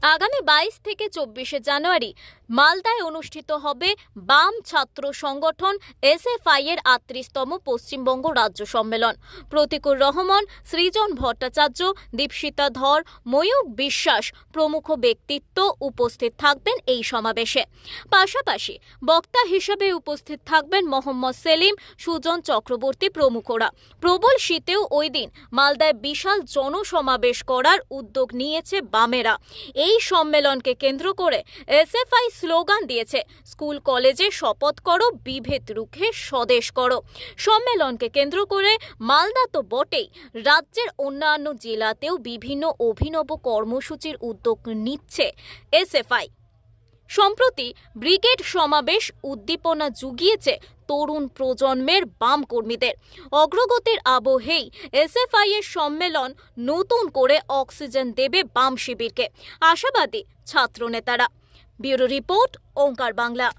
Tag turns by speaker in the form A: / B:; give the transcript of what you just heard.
A: আগামী 22 থেকে 24 জানুয়ারি মালদায় অনুষ্ঠিত হবে বাম ছাত্র সংগঠন এসএফআই এর 38তম পশ্চিমবঙ্গ রাজ্য সম্মেলন। প্রতীকুর রহমান, সৃজন ভট্টাচার্য, দীপশিতা ধর, ময়ূক বিশ্বাস প্রমুখ ব্যক্তিত্ব উপস্থিত থাকবেন এই সমাবেশে। পাশাপাশি বক্তা হিসেবে উপস্থিত থাকবেন মোহাম্মদ সেলিম, সুজন চক্রবর্তী প্রমুখরা। প্রবল শীতেও ওই দিন মালদায় বিশাল জনসমাবেশ করার উদ্যোগ নিয়েছে বামেরা। এই সম্মেলনকে কেন্দ্র করে এসএফআই স্লোগান দিয়েছে, স্কুল কলেজে শপথ করো, বিভেদ রুখে স্বদেশ করো। সম্মেলনকে কেন্দ্র করে মালদা তো বটেই, রাজ্যের অন্যান্য জেলাতেও বিভিন্ন অভিনব কর্মসূচির উদ্যোগ নিচ্ছে এসএফআই। সম্প্রতি ব্রিগেড সমাবেশ উদ্দীপনা জুগিয়েছে তরুণ প্রজন্মের বাম কর্মীদের। অগ্রগতির আবহেই এসএফআই এর সম্মেলন নতুন করে অক্সিজেন দেবে বাম শিবিরকে, আশাবাদী ছাত্র নেতারা। ব্যুরো রিপোর্ট, ওঙ্কার বাংলা।